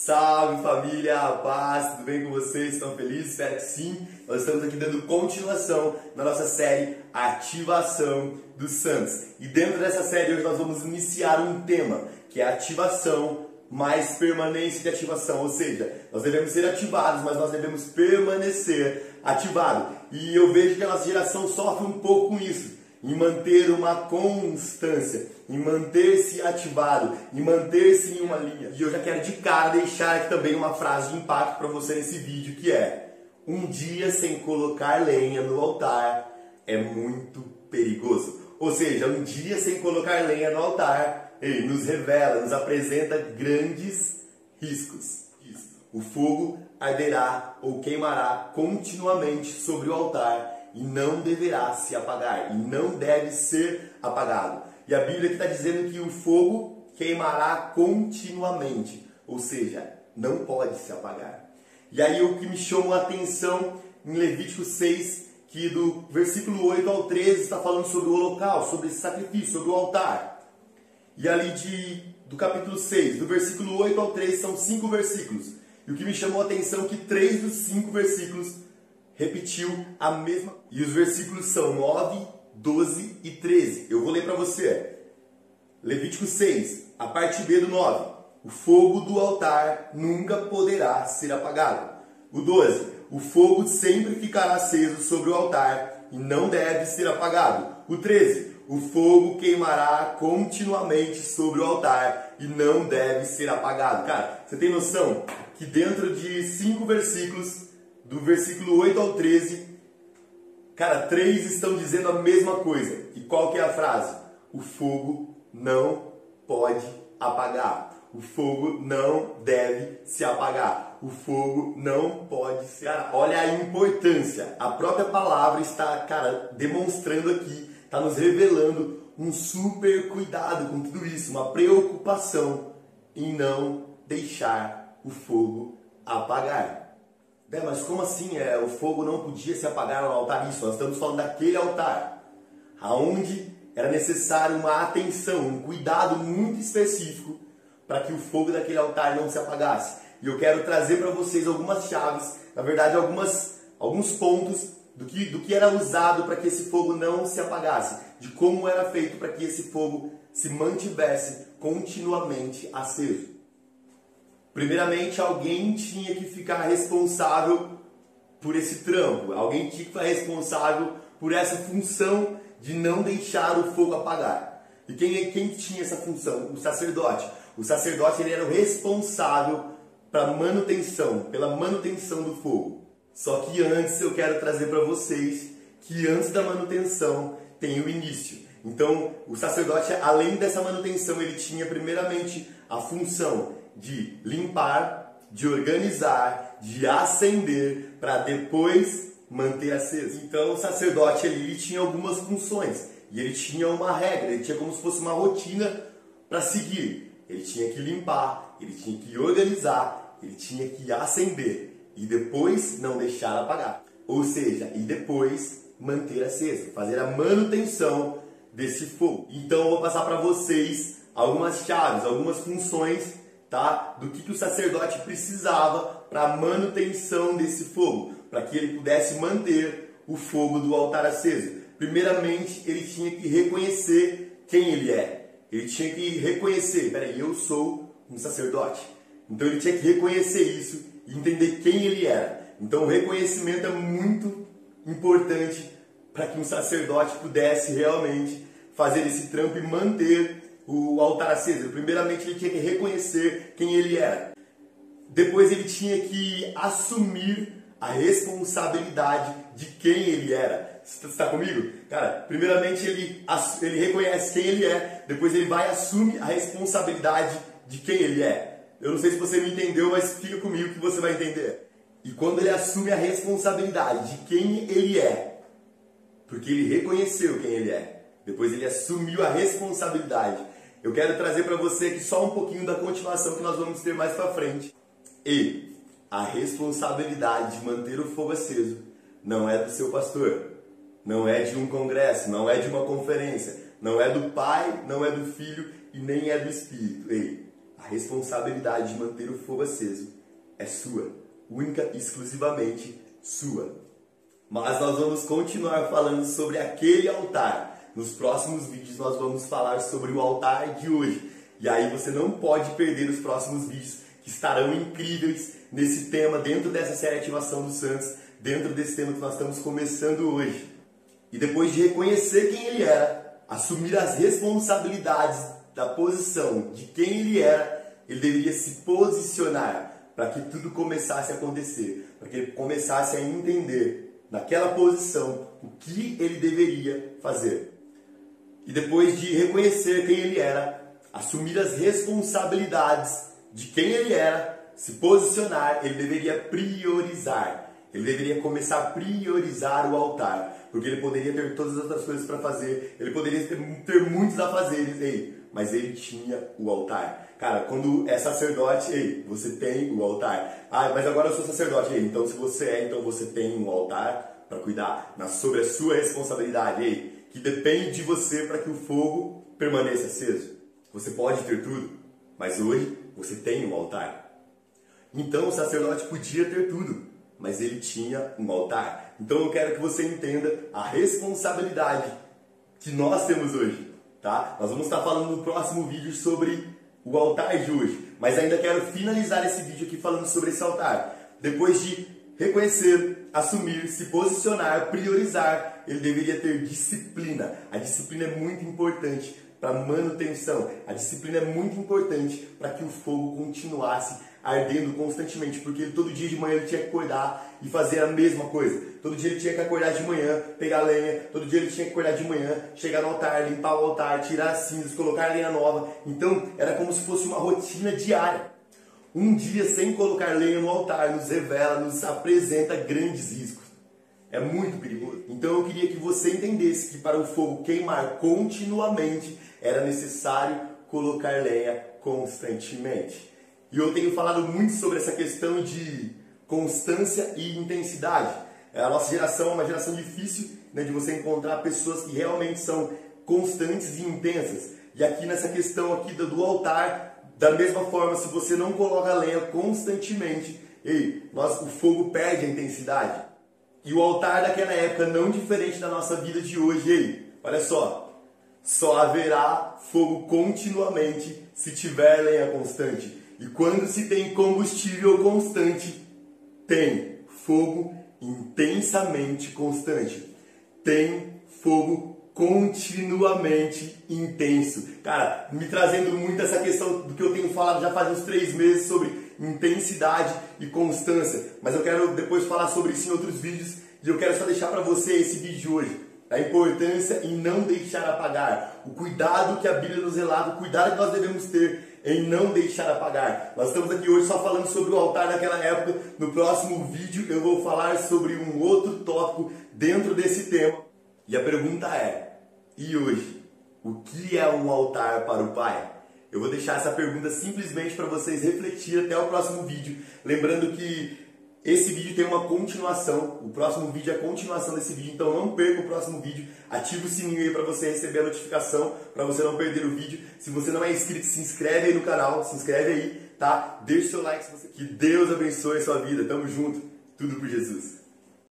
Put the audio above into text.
Salve família, paz, tudo bem com vocês? Estão felizes? Espero que sim. Nós estamos aqui dando continuação na nossa série Ativação dos Santos. E dentro dessa série hoje nós vamos iniciar um tema, que é ativação mais permanência de ativação. Ou seja, nós devemos ser ativados, mas nós devemos permanecer ativados. E eu vejo que a nossa geração sofre um pouco com isso, em manter uma constância, em manter-se ativado, em manter-se em uma linha. E eu já quero de cara deixar aqui também uma frase de impacto para você nesse vídeo, que é: um dia sem colocar lenha no altar é muito perigoso. Ou seja, um dia sem colocar lenha no altar, ele nos revela, nos apresenta grandes riscos. O fogo arderá ou queimará continuamente sobre o altar e não deverá se apagar, e não deve ser apagado. E a Bíblia está dizendo que o fogo queimará continuamente, ou seja, não pode se apagar. E aí o que me chamou a atenção em Levítico 6, que do versículo 8 ao 13 está falando sobre o holocausto, sobre esse sacrifício, sobre o altar. E ali do capítulo 6, do versículo 8 ao 13, são 5 versículos. E o que me chamou a atenção é que 3 dos 5 versículos repetiu a mesma. E os versículos são 9, 12 e 13. Eu vou ler para você. Levítico 6, a parte B do 9. O fogo do altar nunca poderá ser apagado. O 12. O fogo sempre ficará aceso sobre o altar e não deve ser apagado. O 13. O fogo queimará continuamente sobre o altar e não deve ser apagado. Cara, você tem noção que dentro de 5 versículos, do versículo 8 ao 13, cara, 3 estão dizendo a mesma coisa. E qual que é a frase? O fogo não pode apagar. O fogo não deve se apagar. O fogo não pode se... Cara, olha a importância. A própria palavra está, cara, demonstrando aqui, está nos revelando um super cuidado com tudo isso, uma preocupação em não deixar o fogo apagar. Mas como assim o fogo não podia se apagar no altar? Isso, nós estamos falando daquele altar, aonde era necessário uma atenção, um cuidado muito específico para que o fogo daquele altar não se apagasse. E eu quero trazer para vocês algumas chaves, na verdade alguns pontos do que era usado para que esse fogo não se apagasse, de como era feito para que esse fogo se mantivesse continuamente aceso. Primeiramente, alguém tinha que ficar responsável por esse trampo. Alguém tinha que ficar responsável por essa função de não deixar o fogo apagar. E quem tinha essa função? O sacerdote. O sacerdote, ele era o responsável pela manutenção do fogo. Só que antes eu quero trazer para vocês que antes da manutenção tem o início. Então, o sacerdote, além dessa manutenção, ele tinha primeiramente a função de limpar, de organizar, de acender, para depois manter aceso. Então o sacerdote ele tinha algumas funções, e ele tinha uma regra, ele tinha como se fosse uma rotina para seguir. Ele tinha que limpar, ele tinha que organizar, ele tinha que acender, e depois não deixar apagar. Ou seja, e depois manter aceso, fazer a manutenção desse fogo. Então eu vou passar para vocês algumas chaves, algumas funções, tá? Do que o sacerdote precisava para a manutenção desse fogo, para que ele pudesse manter o fogo do altar aceso. Primeiramente, ele tinha que reconhecer quem ele é. Ele tinha que reconhecer, peraí, eu sou um sacerdote. Então ele tinha que reconhecer isso e entender quem ele era. Então o reconhecimento é muito importante para que um sacerdote pudesse realmente fazer esse trampo e manter o altar aceso. Primeiramente ele tinha que reconhecer quem ele era. Depois ele tinha que assumir a responsabilidade de quem ele era. Você está comigo? Cara, primeiramente ele reconhece quem ele é, depois ele vai assumir a responsabilidade de quem ele é. Eu não sei se você me entendeu, mas fica comigo que você vai entender. E quando ele assume a responsabilidade de quem ele é, porque ele reconheceu quem ele é, depois ele assumiu a responsabilidade. Eu quero trazer para você aqui só um pouquinho da continuação que nós vamos ter mais para frente. E a responsabilidade de manter o fogo aceso não é do seu pastor, não é de um congresso, não é de uma conferência, não é do Pai, não é do Filho e nem é do Espírito. Ei, a responsabilidade de manter o fogo aceso é sua, única e exclusivamente sua. Mas nós vamos continuar falando sobre aquele altar. Nos próximos vídeos nós vamos falar sobre o altar de hoje. E aí você não pode perder os próximos vídeos que estarão incríveis nesse tema, dentro dessa série Ativação dos Santos, dentro desse tema que nós estamos começando hoje. E depois de reconhecer quem ele era, assumir as responsabilidades da posição de quem ele era, ele deveria se posicionar para que tudo começasse a acontecer, para que ele começasse a entender, naquela posição, o que ele deveria fazer. E depois de reconhecer quem ele era, assumir as responsabilidades de quem ele era, se posicionar, ele deveria priorizar. Ele deveria começar a priorizar o altar, porque ele poderia ter todas as outras coisas para fazer, ele poderia ter muitos afazeres, mas ele tinha o altar. Cara, quando é sacerdote, você tem o altar. Ah, mas agora eu sou sacerdote, então se você então você tem um altar para cuidar sobre a sua responsabilidade, que depende de você para que o fogo permaneça aceso. Você pode ter tudo, mas hoje você tem um altar. Então o sacerdote podia ter tudo, mas ele tinha um altar. Então eu quero que você entenda a responsabilidade que nós temos hoje, tá? Nós vamos estar falando no próximo vídeo sobre o altar de hoje, mas ainda quero finalizar esse vídeo aqui falando sobre esse altar. Depois de reconhecer, assumir, se posicionar, priorizar, ele deveria ter disciplina. A disciplina é muito importante para manutenção. A disciplina é muito importante para que o fogo continuasse ardendo constantemente, porque todo dia de manhã ele tinha que acordar e fazer a mesma coisa. Todo dia ele tinha que acordar de manhã, pegar lenha, todo dia ele tinha que acordar de manhã, chegar no altar, limpar o altar, tirar as cinzas, colocar lenha nova. Então era como se fosse uma rotina diária. Um dia sem colocar lenha no altar nos revela, nos apresenta grandes riscos. É muito perigoso. Então eu queria que você entendesse que para o fogo queimar continuamente era necessário colocar lenha constantemente. E eu tenho falado muito sobre essa questão de constância e intensidade. A nossa geração é uma geração difícil, né, de você encontrar pessoas que realmente são constantes e intensas. E aqui nessa questão aqui do altar, da mesma forma, se você não coloca lenha constantemente, o fogo perde a intensidade. E o altar daquela época, não diferente da nossa vida de hoje, olha só haverá fogo continuamente se tiver lenha constante. E quando se tem combustível constante, tem fogo intensamente constante. Tem fogo continuamente intenso. Cara, me trazendo muito essa questão do que eu tenho falado já faz uns 3 meses sobre intensidade e constância. Mas eu quero depois falar sobre isso em outros vídeos. E eu quero só deixar para você esse vídeo de hoje. A importância em não deixar apagar. O cuidado que a Bíblia nos relata, o cuidado que nós devemos ter em não deixar apagar. Nós estamos aqui hoje só falando sobre o altar daquela época. No próximo vídeo eu vou falar sobre um outro tópico dentro desse tema. E a pergunta é, e hoje? O que é um altar para o Pai? Eu vou deixar essa pergunta simplesmente para vocês refletirem até o próximo vídeo. Lembrando que esse vídeo tem uma continuação, o próximo vídeo é a continuação desse vídeo, então não perca o próximo vídeo, ativa o sininho aí para você receber a notificação, para você não perder o vídeo. Se você não é inscrito, se inscreve aí no canal, se inscreve aí, tá? Deixa o seu like, que Deus abençoe a sua vida, tamo junto, tudo por Jesus.